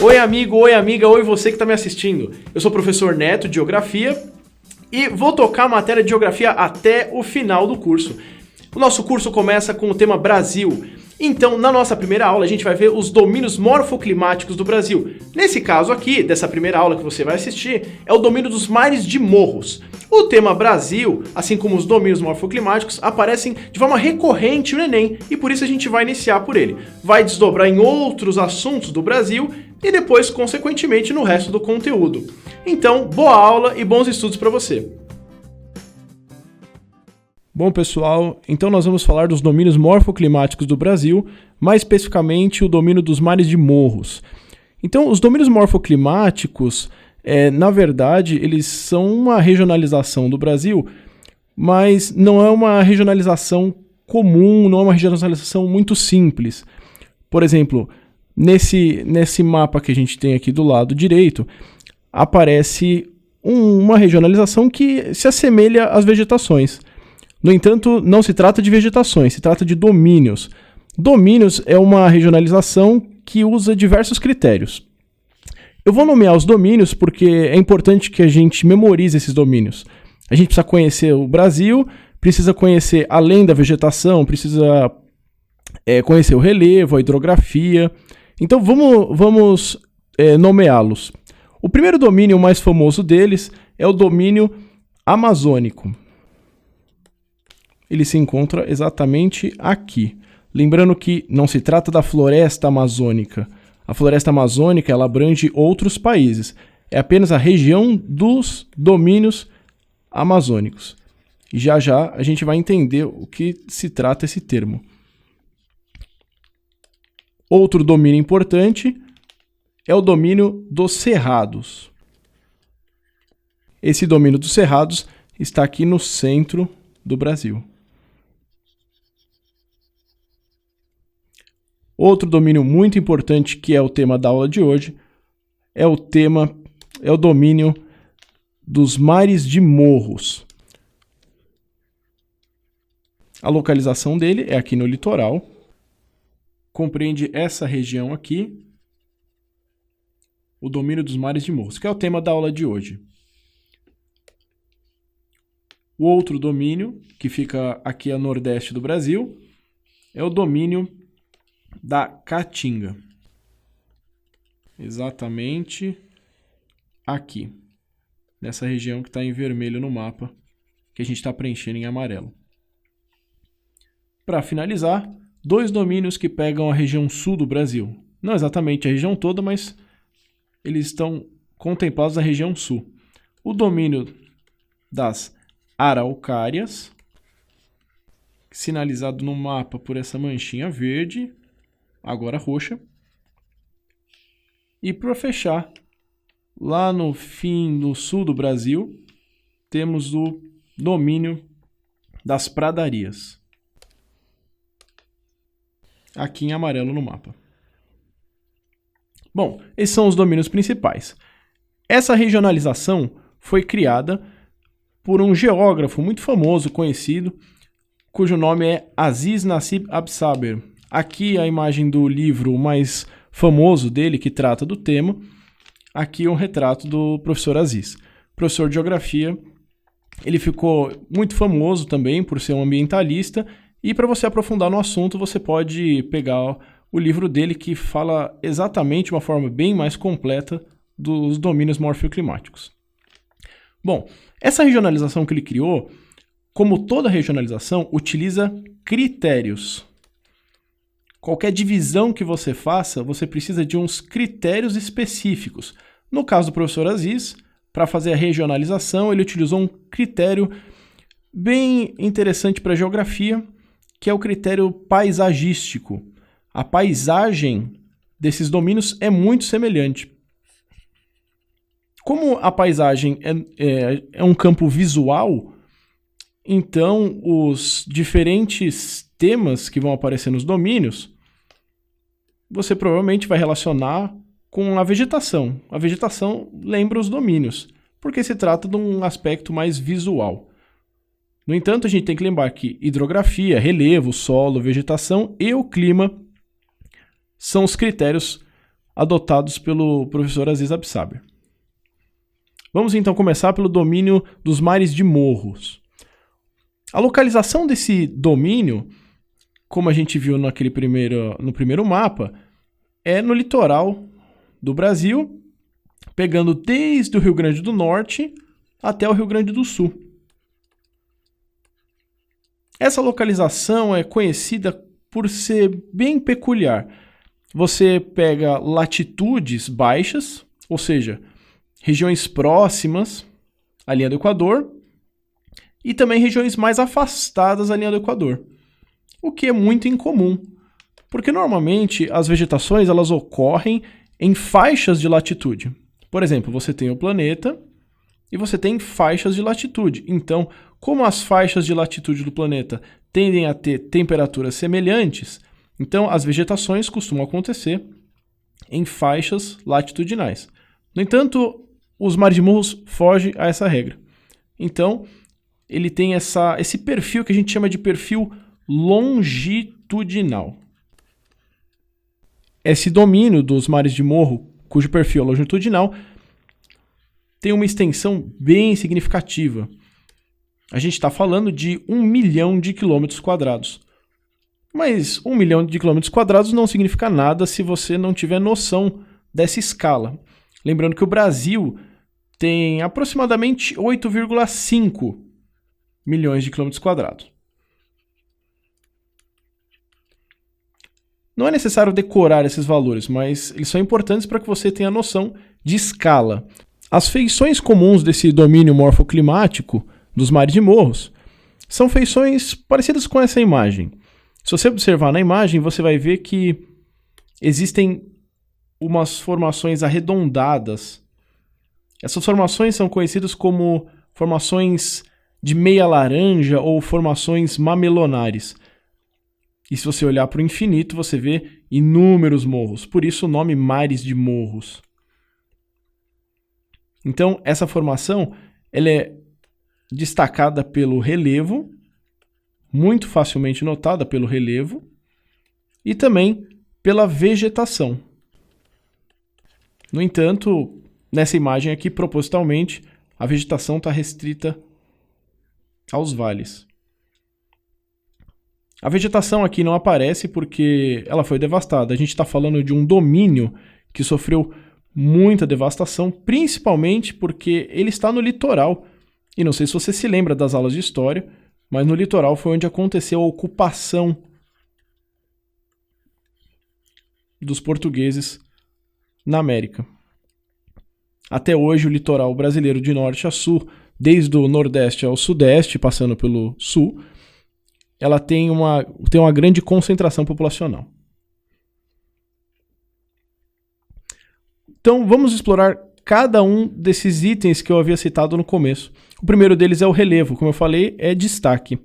Oi amigo, oi amiga, oi você que está me assistindo. Eu sou o professor Neto de Geografia e vou tocar a matéria de Geografia até o final do curso. O nosso curso começa com o tema Brasil. Então, na nossa primeira aula, a gente vai ver os domínios morfoclimáticos do Brasil. Nesse caso aqui, dessa primeira aula que você vai assistir, é o domínio dos mares de morros. O tema Brasil, assim como os domínios morfoclimáticos, aparecem de forma recorrente no Enem e por isso a gente vai iniciar por ele. Vai desdobrar em outros assuntos do Brasil e depois, consequentemente, no resto do conteúdo. Então, boa aula e bons estudos para você! Bom, pessoal, então nós vamos falar dos domínios morfoclimáticos do Brasil, mais especificamente o domínio dos mares de morros. Então, os domínios morfoclimáticos, na verdade, eles são uma regionalização do Brasil, mas não é uma regionalização comum, não é uma regionalização muito simples. Por exemplo, nesse mapa que a gente tem aqui do lado direito, aparece uma regionalização que se assemelha às vegetações. No entanto, não se trata de vegetações, se trata de domínios. Domínios é uma regionalização que usa diversos critérios. Eu vou nomear os domínios porque é importante que a gente memorize esses domínios. A gente precisa conhecer o Brasil, precisa conhecer além da vegetação, precisa conhecer o relevo, a hidrografia. Então vamos nomeá-los. O primeiro domínio mais famoso deles é o domínio amazônico. Ele se encontra exatamente aqui. Lembrando que não se trata da floresta amazônica. A floresta amazônica ela abrange outros países. É apenas a região dos domínios amazônicos. E já já a gente vai entender o que se trata esse termo. Outro domínio importante é o domínio dos cerrados. Esse domínio dos cerrados está aqui no centro do Brasil. Outro domínio muito importante, que é o tema da aula de hoje, é o domínio dos mares de morros. A localização dele é aqui no litoral, compreende essa região aqui, o domínio dos mares de morros, que é o tema da aula de hoje. O outro domínio, que fica aqui a nordeste do Brasil, é o domínio da Caatinga. Exatamente aqui, nessa região que está em vermelho no mapa, que a gente está preenchendo em amarelo. Para finalizar, dois domínios que pegam a região sul do Brasil. Não exatamente a região toda, mas eles estão contemplados na região sul. O domínio das Araucárias, sinalizado no mapa por essa manchinha verde, agora roxa. E para fechar, lá no fim, no sul do Brasil, temos o domínio das pradarias. Aqui em amarelo no mapa. Bom, esses são os domínios principais. Essa regionalização foi criada por um geógrafo muito famoso, conhecido, cujo nome é Aziz Nassib Absaber. Aqui a imagem do livro mais famoso dele, que trata do tema. Aqui um retrato do professor Aziz. Professor de Geografia, ele ficou muito famoso também por ser um ambientalista. E para você aprofundar no assunto, você pode pegar o livro dele que fala exatamente de uma forma bem mais completa dos domínios morfoclimáticos. Bom, essa regionalização que ele criou, como toda regionalização, utiliza critérios. Qualquer divisão que você faça, você precisa de uns critérios específicos. No caso do professor Aziz, para fazer a regionalização, ele utilizou um critério bem interessante para a geografia, que é o critério paisagístico. A paisagem desses domínios é muito semelhante. Como a paisagem é um campo visual, então os diferentes temas que vão aparecer nos domínios, você provavelmente vai relacionar com a vegetação. A vegetação lembra os domínios, porque se trata de um aspecto mais visual. No entanto, a gente tem que lembrar que hidrografia, relevo, solo, vegetação e o clima são os critérios adotados pelo professor Aziz Absaber. Vamos então começar pelo domínio dos mares de morros. A localização desse domínio, como a gente viu no primeiro mapa, é no litoral do Brasil, pegando desde o Rio Grande do Norte até o Rio Grande do Sul. Essa localização é conhecida por ser bem peculiar. Você pega latitudes baixas, ou seja, regiões próximas à linha do Equador, e também regiões mais afastadas da linha do Equador, o que é muito incomum, porque normalmente as vegetações elas ocorrem em faixas de latitude. Por exemplo, você tem o planeta e você tem faixas de latitude. Então, como as faixas de latitude do planeta tendem a ter temperaturas semelhantes, então as vegetações costumam acontecer em faixas latitudinais. No entanto, os mares de morros fogem a essa regra. Então, ele tem esse perfil que a gente chama de perfil longitudinal. Esse domínio dos mares de morro, cujo perfil é longitudinal, tem uma extensão bem significativa. A gente está falando de 1 milhão de quilômetros quadrados. Mas 1 milhão de quilômetros quadrados não significa nada se você não tiver noção dessa escala. Lembrando que o Brasil tem aproximadamente 8,5 milhões de quilômetros quadrados. Não é necessário decorar esses valores, mas eles são importantes para que você tenha noção de escala. As feições comuns desse domínio morfoclimático dos mares de morros são feições parecidas com essa imagem. Se você observar na imagem, você vai ver que existem umas formações arredondadas. Essas formações são conhecidas como formações de meia laranja ou formações mamelonares. E se você olhar para o infinito, você vê inúmeros morros. Por isso o nome mares de morros. Então, essa formação ela é destacada pelo relevo, muito facilmente notada pelo relevo, e também pela vegetação. No entanto, nessa imagem aqui, propositalmente, a vegetação está restrita aos vales. A vegetação aqui não aparece porque ela foi devastada. A gente está falando de um domínio que sofreu muita devastação, principalmente porque ele está no litoral. E não sei se você se lembra das aulas de história, mas no litoral foi onde aconteceu a ocupação dos portugueses na América. Até hoje, o litoral brasileiro de norte a sul, desde o nordeste ao sudeste, passando pelo sul, ela tem uma grande concentração populacional. Então, vamos explorar cada um desses itens que eu havia citado no começo. O primeiro deles é o relevo, como eu falei, é destaque.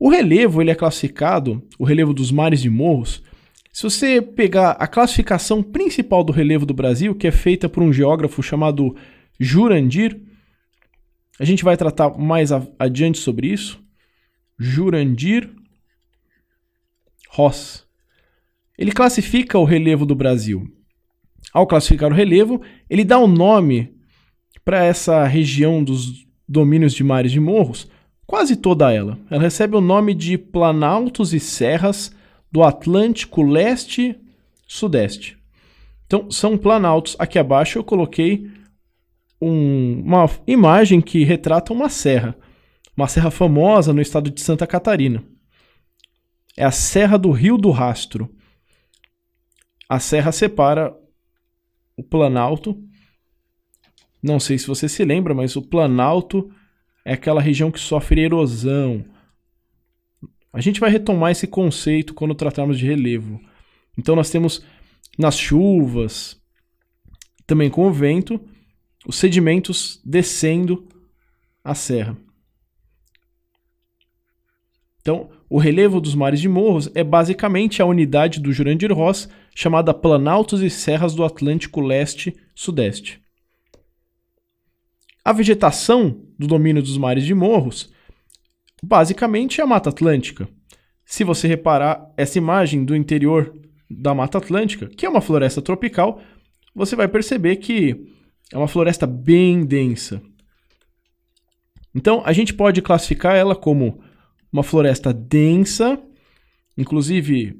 O relevo ele é classificado, o relevo dos mares de morros. Se você pegar a classificação principal do relevo do Brasil, que é feita por um geógrafo chamado Jurandir, a gente vai tratar mais adiante sobre isso. Jurandir Ross. Ele classifica o relevo do Brasil. Ao classificar o relevo, ele dá o nome para essa região dos domínios de mares de morros, quase toda ela. Ela recebe o nome de planaltos e serras do Atlântico Leste-Sudeste. Então, são planaltos. Aqui abaixo eu coloquei uma imagem que retrata uma serra famosa no estado de Santa Catarina. É a Serra do Rio do Rastro. A serra separa o Planalto. Não sei se você se lembra, mas o Planalto é aquela região que sofre erosão. A gente vai retomar esse conceito quando tratarmos de relevo. Então nós temos nas chuvas, também com o vento, os sedimentos descendo a serra. Então, o relevo dos mares de morros é basicamente a unidade do Jurandir Ross chamada Planaltos e Serras do Atlântico Leste-Sudeste. A vegetação do domínio dos mares de morros basicamente é a Mata Atlântica. Se você reparar essa imagem do interior da Mata Atlântica, que é uma floresta tropical, você vai perceber que é uma floresta bem densa. Então, a gente pode classificar ela como uma floresta densa. Inclusive,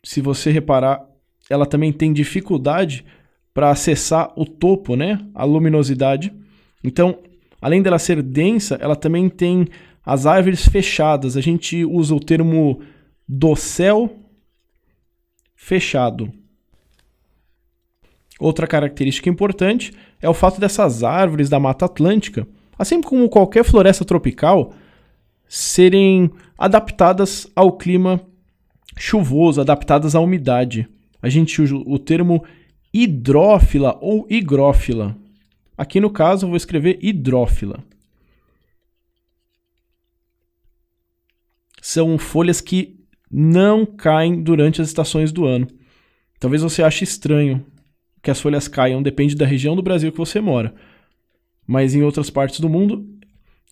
se você reparar, ela também tem dificuldade para acessar o topo, né? A luminosidade. Então, além dela ser densa, ela também tem as árvores fechadas. A gente usa o termo dossel fechado. Outra característica importante é o fato dessas árvores da Mata Atlântica, assim como qualquer floresta tropical, serem adaptadas ao clima chuvoso, adaptadas à umidade. A gente usa o termo hidrófila ou higrófila. Aqui no caso eu vou escrever hidrófila. São folhas que não caem durante as estações do ano. Talvez você ache estranho que as folhas caiam, depende da região do Brasil que você mora. Mas em outras partes do mundo,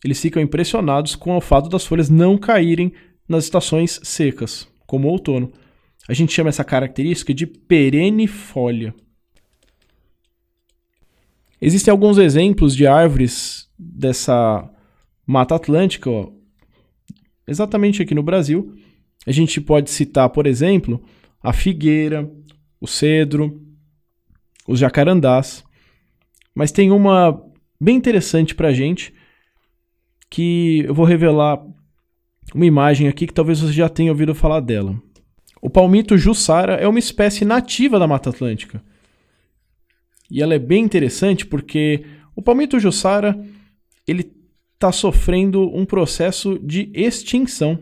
eles ficam impressionados com o fato das folhas não caírem nas estações secas, como o outono. A gente chama essa característica de perennifolia. Existem alguns exemplos de árvores dessa Mata Atlântica, ó, exatamente aqui no Brasil. A gente pode citar, por exemplo, a figueira, o cedro, os jacarandás. Mas tem uma bem interessante pra gente, que eu vou revelar uma imagem aqui que talvez você já tenha ouvido falar dela. O palmito jussara é uma espécie nativa da Mata Atlântica. E ela é bem interessante porque o palmito jussara ele está sofrendo um processo de extinção.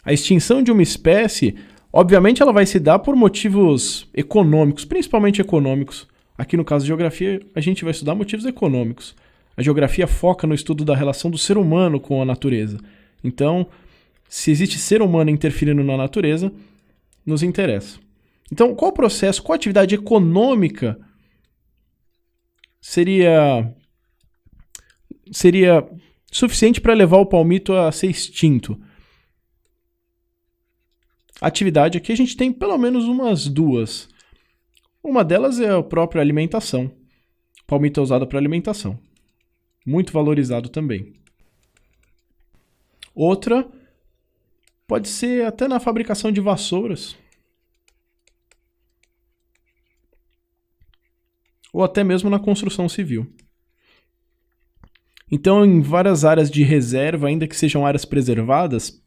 A extinção de uma espécie, obviamente, ela vai se dar por motivos econômicos, principalmente econômicos. Aqui no caso de geografia, a gente vai estudar motivos econômicos. A geografia foca no estudo da relação do ser humano com a natureza. Então, se existe ser humano interferindo na natureza, nos interessa. Então, qual processo, qual atividade econômica seria suficiente para levar o palmito a ser extinto? Atividade aqui a gente tem pelo menos umas duas. Uma delas é a própria alimentação. O palmito é usado para alimentação. Muito valorizado também. Outra pode ser até na fabricação de vassouras. Ou até mesmo na construção civil. Então, em várias áreas de reserva, ainda que sejam áreas preservadas,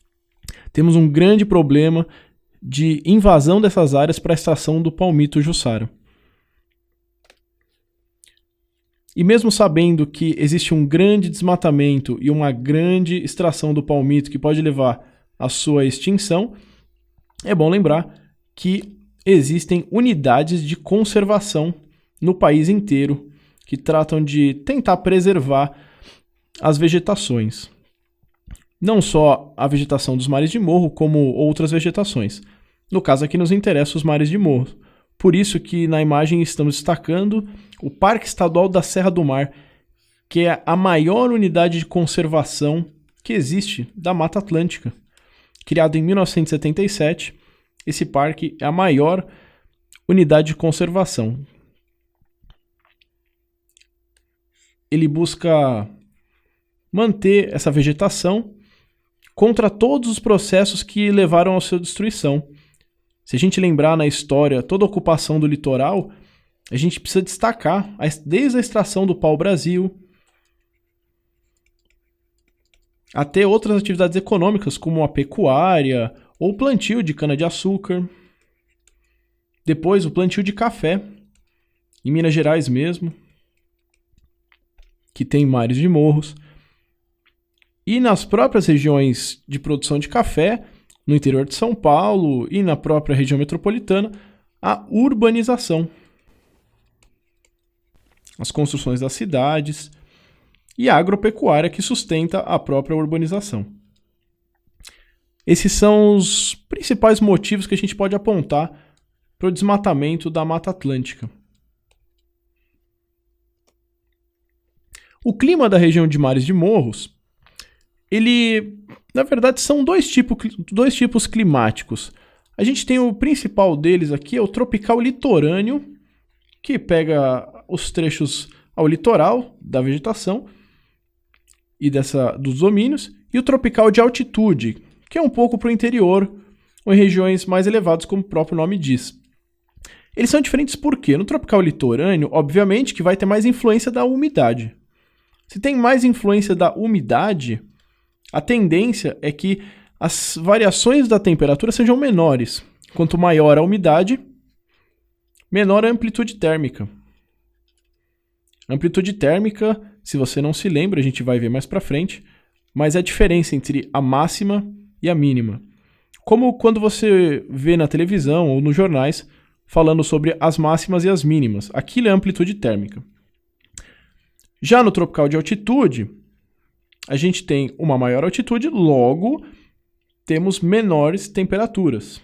temos um grande problema de invasão dessas áreas para a extração do palmito jussara. E mesmo sabendo que existe um grande desmatamento e uma grande extração do palmito que pode levar à sua extinção, é bom lembrar que existem unidades de conservação no país inteiro que tratam de tentar preservar as vegetações. Não só a vegetação dos mares de morro, como outras vegetações. No caso aqui nos interessa os mares de morro. Por isso que na imagem estamos destacando o Parque Estadual da Serra do Mar, que é a maior unidade de conservação que existe da Mata Atlântica. Criado em 1977, esse parque é a maior unidade de conservação. Ele busca manter essa vegetação contra todos os processos que levaram à sua destruição. Se a gente lembrar na história toda a ocupação do litoral, a gente precisa destacar desde a extração do pau-brasil até outras atividades econômicas como a pecuária ou o plantio de cana-de-açúcar. Depois o plantio de café, em Minas Gerais mesmo, que tem mares de morros. E nas próprias regiões de produção de café, no interior de São Paulo e na própria região metropolitana, a urbanização. As construções das cidades e a agropecuária que sustenta a própria urbanização. Esses são os principais motivos que a gente pode apontar para o desmatamento da Mata Atlântica. O clima da região de mares de morros, ele, na verdade, são dois tipos climáticos. A gente tem o principal deles aqui, é o tropical litorâneo, que pega os trechos ao litoral da vegetação e dos domínios, e o tropical de altitude, que é um pouco para o interior, ou em regiões mais elevadas, como o próprio nome diz. Eles são diferentes por quê? No tropical litorâneo, obviamente, que vai ter mais influência da umidade. Se tem mais influência da umidade, a tendência é que as variações da temperatura sejam menores. Quanto maior a umidade, menor a amplitude térmica. A amplitude térmica, se você não se lembra, a gente vai ver mais para frente, mas é a diferença entre a máxima e a mínima. Como quando você vê na televisão ou nos jornais falando sobre as máximas e as mínimas. Aquilo é a amplitude térmica. Já no tropical de altitude, a gente tem uma maior altitude, logo temos menores temperaturas.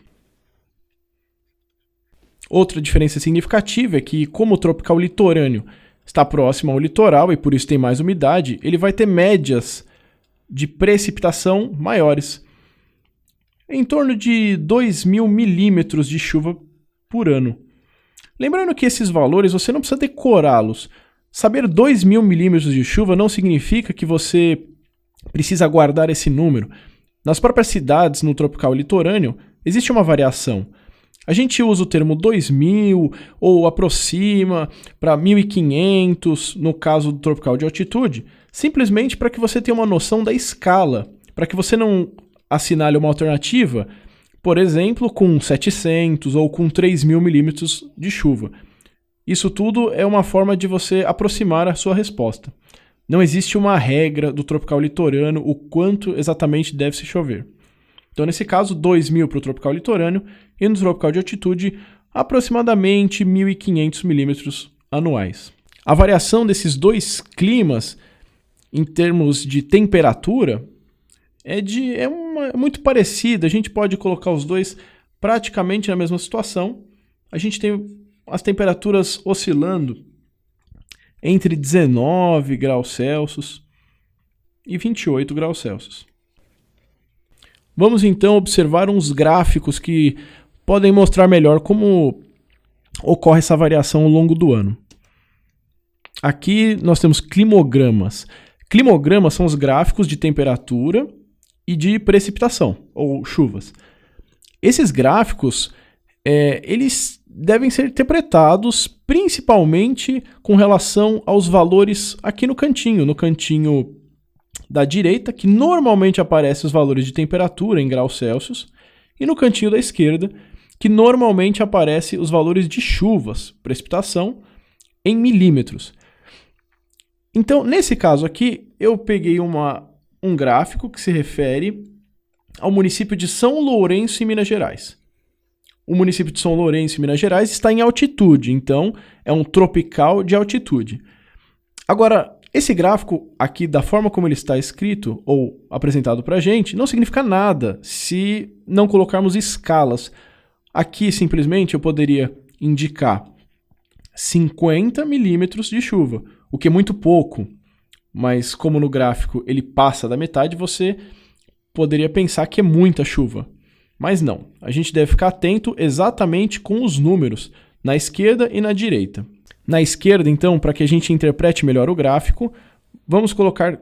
Outra diferença significativa é que, como o tropical litorâneo está próximo ao litoral e por isso tem mais umidade, ele vai ter médias de precipitação maiores, em torno de 2.000 milímetros de chuva por ano. Lembrando que esses valores você não precisa decorá-los. Saber 2.000 milímetros de chuva não significa que você precisa guardar esse número. Nas próprias cidades no tropical litorâneo existe uma variação. A gente usa o termo 2.000 ou aproxima para 1.500 no caso do tropical de altitude, simplesmente para que você tenha uma noção da escala, para que você não assinale uma alternativa, por exemplo, com 700 ou com 3.000 milímetros de chuva. Isso tudo é uma forma de você aproximar a sua resposta. Não existe uma regra do tropical litorâneo o quanto exatamente deve se chover. Então, nesse caso, 2.000 para o tropical litorâneo e no tropical de altitude, aproximadamente 1.500 milímetros anuais. A variação desses dois climas, em termos de temperatura, é muito parecida. A gente pode colocar os dois praticamente na mesma situação. A gente tem as temperaturas oscilando entre 19 graus Celsius e 28 graus Celsius. Vamos então observar uns gráficos que podem mostrar melhor como ocorre essa variação ao longo do ano. Aqui nós temos climogramas. Climogramas são os gráficos de temperatura e de precipitação, ou chuvas. Esses gráficos, eles devem ser interpretados principalmente com relação aos valores aqui no cantinho da direita, que normalmente aparecem os valores de temperatura em graus Celsius, e no cantinho da esquerda, que normalmente aparecem os valores de chuvas, precipitação, em milímetros. Então, nesse caso aqui, eu peguei um gráfico que se refere ao município de São Lourenço, em Minas Gerais. O município de São Lourenço, em Minas Gerais, está em altitude, então é um tropical de altitude. Agora, esse gráfico aqui, da forma como ele está escrito ou apresentado para a gente, não significa nada se não colocarmos escalas. Aqui, simplesmente, eu poderia indicar 50 milímetros de chuva, o que é muito pouco, mas como no gráfico ele passa da metade, você poderia pensar que é muita chuva. Mas não, a gente deve ficar atento exatamente com os números na esquerda e na direita. Na esquerda, então, para que a gente interprete melhor o gráfico, vamos colocar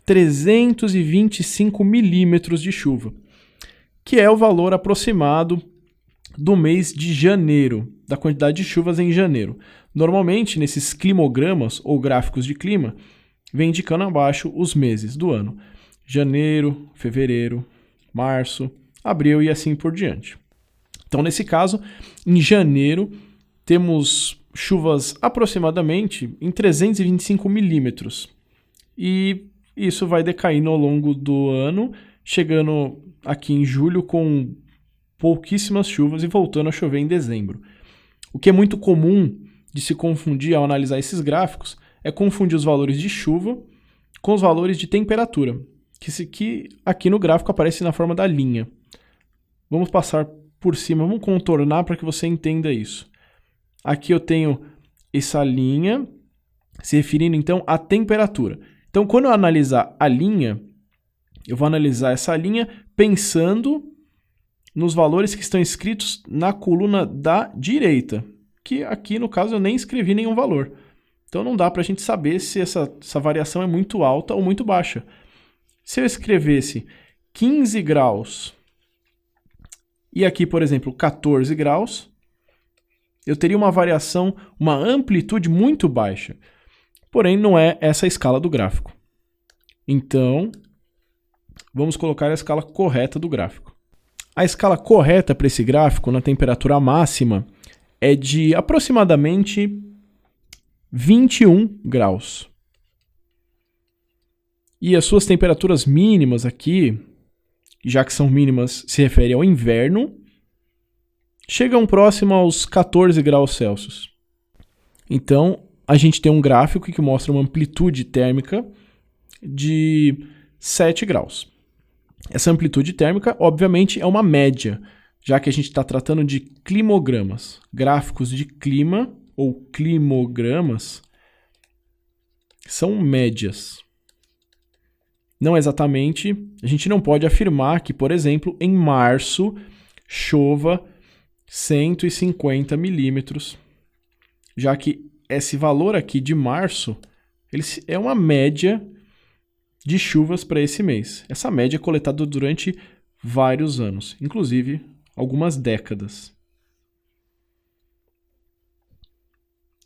325 milímetros de chuva, que é o valor aproximado do mês de janeiro, da quantidade de chuvas em janeiro. Normalmente, nesses climogramas ou gráficos de clima, vem indicando abaixo os meses do ano. Janeiro, fevereiro, março, abril e assim por diante. Então, nesse caso, em janeiro, temos chuvas aproximadamente em 325 milímetros. E isso vai decaindo ao longo do ano, chegando aqui em julho com pouquíssimas chuvas e voltando a chover em dezembro. O que é muito comum de se confundir ao analisar esses gráficos é confundir os valores de chuva com os valores de temperatura, que aqui no gráfico aparece na forma da linha. Vamos passar por cima, vamos contornar para que você entenda isso. Aqui eu tenho essa linha se referindo então à temperatura. Então, quando eu analisar a linha, eu vou analisar essa linha pensando nos valores que estão escritos na coluna da direita, que aqui no caso eu nem escrevi nenhum valor. Então não dá para a gente saber se essa variação é muito alta ou muito baixa. Se eu escrevesse 15 graus e aqui, por exemplo, 14 graus, eu teria uma variação, uma amplitude muito baixa. Porém, não é essa a escala do gráfico. Então, vamos colocar a escala correta do gráfico. A escala correta para esse gráfico, na temperatura máxima, é de aproximadamente 21 graus. E as suas temperaturas mínimas aqui, já que são mínimas, se refere ao inverno, chegam próximo aos 14 graus Celsius. Então, a gente tem um gráfico que mostra uma amplitude térmica de 7 graus. Essa amplitude térmica, obviamente, é uma média, já que a gente está tratando de climogramas. Gráficos de clima, ou climogramas, são médias. Não exatamente, a gente não pode afirmar que, por exemplo, em março chova 150 milímetros, já que esse valor aqui de março ele é uma média de chuvas para esse mês. Essa média é coletada durante vários anos, inclusive algumas décadas.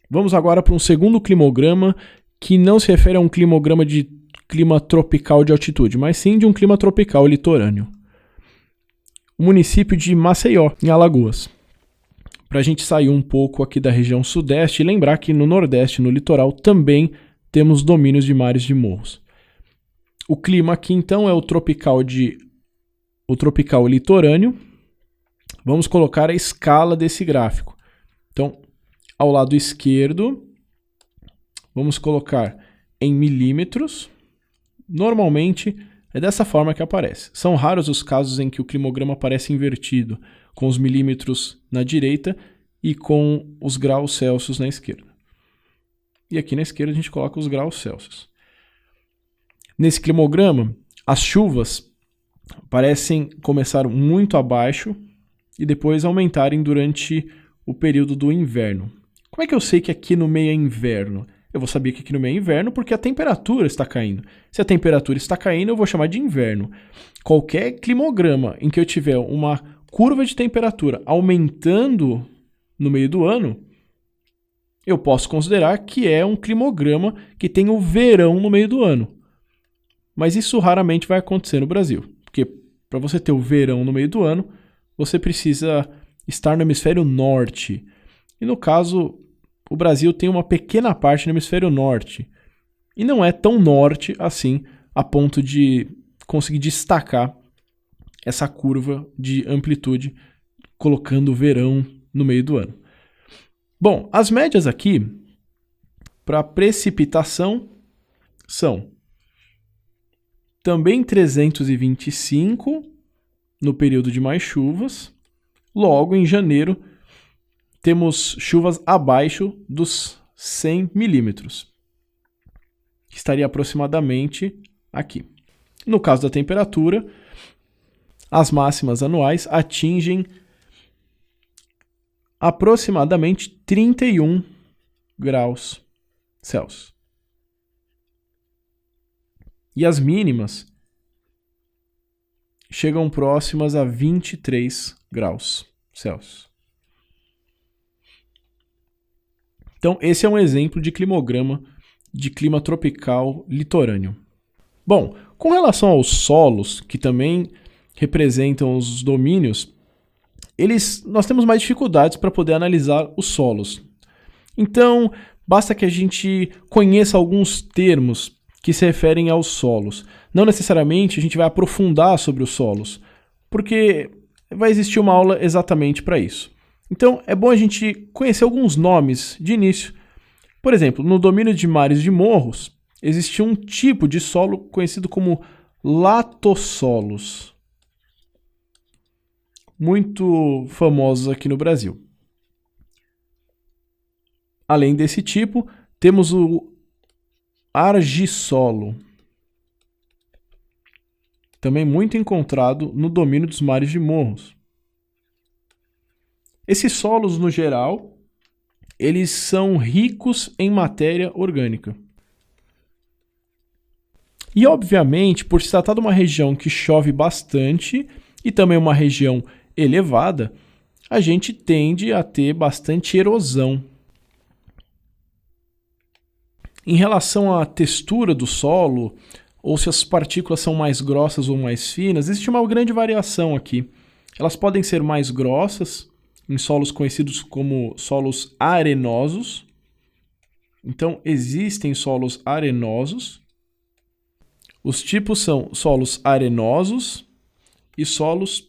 Vamos agora para um segundo climograma, que não se refere a um climograma de clima tropical de altitude, mas sim de um clima tropical litorâneo. O município de Maceió, em Alagoas. Para a gente sair um pouco aqui da região sudeste e lembrar que no nordeste, no litoral, também temos domínios de mares de morros. O clima aqui, então, é o tropical litorâneo. Vamos colocar a escala desse gráfico. Então, ao lado esquerdo, vamos colocar em milímetros. Normalmente, é dessa forma que aparece. São raros os casos em que o climograma aparece invertido, com os milímetros na direita e com os graus Celsius na esquerda. E aqui na esquerda a gente coloca os graus Celsius. Nesse climograma, as chuvas parecem começar muito abaixo e depois aumentarem durante o período do inverno. Como é que eu sei que aqui no meio é inverno? Eu vou saber que aqui no meio é inverno porque a temperatura está caindo. Se a temperatura está caindo, eu vou chamar de inverno. Qualquer climograma em que eu tiver uma curva de temperatura aumentando no meio do ano, eu posso considerar que é um climograma que tem o verão no meio do ano. Mas isso raramente vai acontecer no Brasil, porque para você ter o verão no meio do ano, você precisa estar no hemisfério norte. E no caso, o Brasil tem uma pequena parte no hemisfério norte. E não é tão norte assim, a ponto de conseguir destacar essa curva de amplitude, colocando o verão no meio do ano. Bom, as médias aqui, para precipitação, são também 325 no período de mais chuvas. Logo, em janeiro, temos chuvas abaixo dos 100 milímetros, que estaria aproximadamente aqui. No caso da temperatura, as máximas anuais atingem aproximadamente 31 graus Celsius. E as mínimas chegam próximas a 23 graus Celsius. Então, esse é um exemplo de climograma de clima tropical litorâneo. Bom, com relação aos solos, que também representam os domínios, nós temos mais dificuldades para poder analisar os solos. Então, basta que a gente conheça alguns termos que se referem aos solos. Não necessariamente a gente vai aprofundar sobre os solos, porque vai existir uma aula exatamente para isso. Então, é bom a gente conhecer alguns nomes de início. Por exemplo, no domínio de mares de morros, existe um tipo de solo conhecido como latossolos, muito famosos aqui no Brasil. Além desse tipo, temos o argissolo, também muito encontrado no domínio dos mares de morros. Esses solos, no geral, eles são ricos em matéria orgânica. E, obviamente, por se tratar de uma região que chove bastante e também uma região elevada, a gente tende a ter bastante erosão. Em relação à textura do solo, ou se as partículas são mais grossas ou mais finas, existe uma grande variação aqui. Elas podem ser mais grossas, em solos conhecidos como solos arenosos. Então, existem solos arenosos. Os tipos são solos arenosos e solos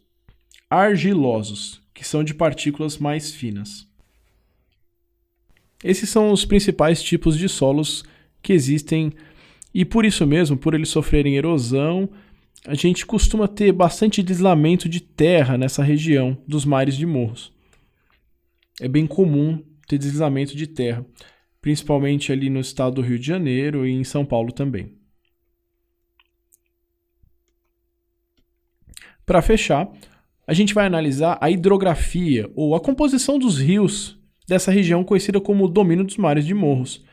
argilosos, que são de partículas mais finas. Esses são os principais tipos de solos que existem e por isso mesmo, por eles sofrerem erosão, a gente costuma ter bastante deslizamento de terra nessa região dos mares de morros. É bem comum ter deslizamento de terra, principalmente ali no estado do Rio de Janeiro e em São Paulo também. Para fechar, a gente vai analisar a hidrografia ou a composição dos rios dessa região conhecida como domínio dos mares de morros.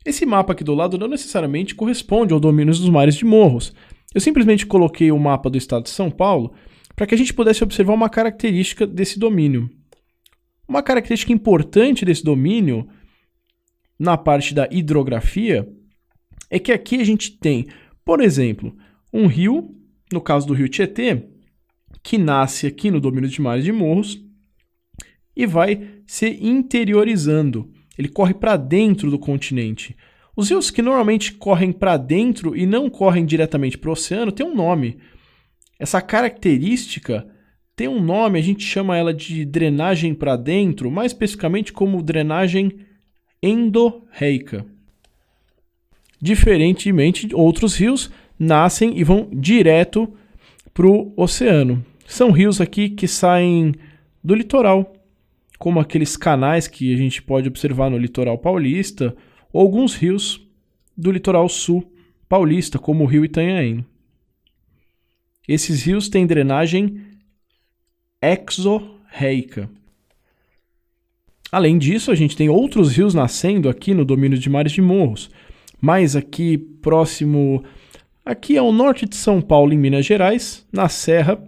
Esse mapa aqui do lado não necessariamente corresponde ao domínio dos mares de morros. Eu simplesmente coloquei o mapa do estado de São Paulo para que a gente pudesse observar uma característica desse domínio. Uma característica importante desse domínio, na parte da hidrografia, é que aqui a gente tem, por exemplo, um rio, no caso do rio Tietê, que nasce aqui no domínio de mares de morros e vai se interiorizando. Ele corre para dentro do continente. Os rios que normalmente correm para dentro e não correm diretamente para o oceano têm um nome. Essa característica tem um nome, a gente chama ela de drenagem para dentro, mais especificamente como drenagem endorreica. Diferentemente, outros rios nascem e vão direto para o oceano. São rios aqui que saem do litoral, como aqueles canais que a gente pode observar no litoral paulista, ou alguns rios do litoral sul paulista, como o rio Itanhaém. Esses rios têm drenagem exorreica. Além disso, a gente tem outros rios nascendo aqui no domínio de mares de morros, mas aqui próximo, aqui ao norte de São Paulo, em Minas Gerais, na Serra,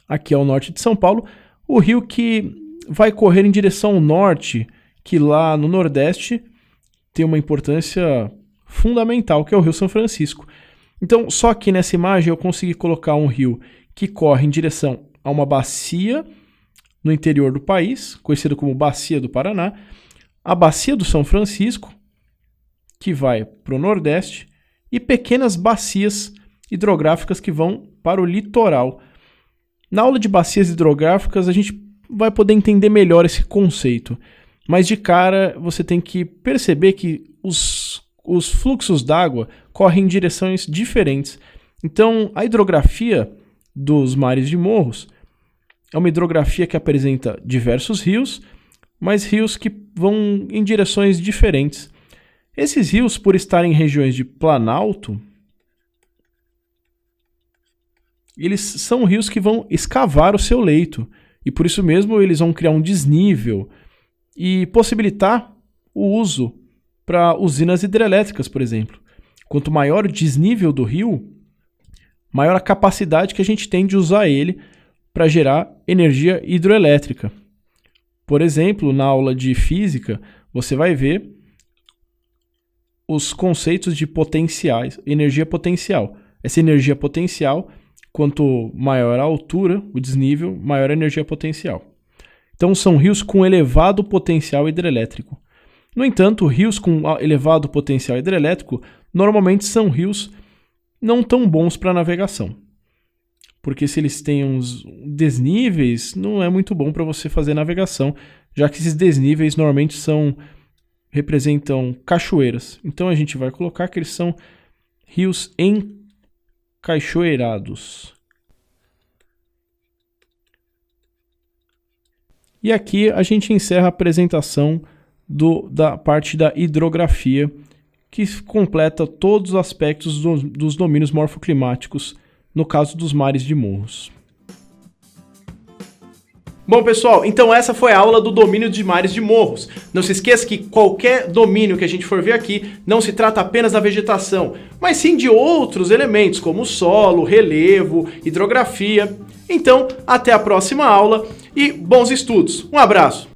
aqui ao norte de São Paulo, o rio que vai correr em direção ao norte, que lá no Nordeste tem uma importância fundamental, que é o Rio São Francisco. Então, só que nessa imagem eu consegui colocar um rio que corre em direção a uma bacia no interior do país, conhecida como Bacia do Paraná, a Bacia do São Francisco, que vai para o Nordeste, e pequenas bacias hidrográficas que vão para o litoral. Na aula de bacias hidrográficas, a gente vai poder entender melhor esse conceito. Mas de cara, você tem que perceber que os fluxos d'água correm em direções diferentes. Então, a hidrografia dos mares de morros é uma hidrografia que apresenta diversos rios, mas rios que vão em direções diferentes. Esses rios, por estarem em regiões de planalto, eles são rios que vão escavar o seu leito. E por isso mesmo eles vão criar um desnível e possibilitar o uso para usinas hidrelétricas, por exemplo. Quanto maior o desnível do rio, maior a capacidade que a gente tem de usar ele para gerar energia hidroelétrica. Por exemplo, na aula de física, você vai ver os conceitos de potenciais, energia potencial. Essa energia potencial, quanto maior a altura, o desnível, maior a energia potencial. Então, são rios com elevado potencial hidrelétrico. No entanto, rios com elevado potencial hidrelétrico normalmente são rios não tão bons para navegação. Porque se eles têm uns desníveis, não é muito bom para você fazer navegação, já que esses desníveis normalmente representam cachoeiras. Então a gente vai colocar que eles são rios encachoeirados. E aqui a gente encerra a apresentação da parte da hidrografia, que completa todos os aspectos dos domínios morfoclimáticos, no caso dos mares de morros. Bom, pessoal, então essa foi a aula do domínio de mares de morros. Não se esqueça que qualquer domínio que a gente for ver aqui não se trata apenas da vegetação, mas sim de outros elementos, como solo, relevo, hidrografia. Então, até a próxima aula e bons estudos. Um abraço!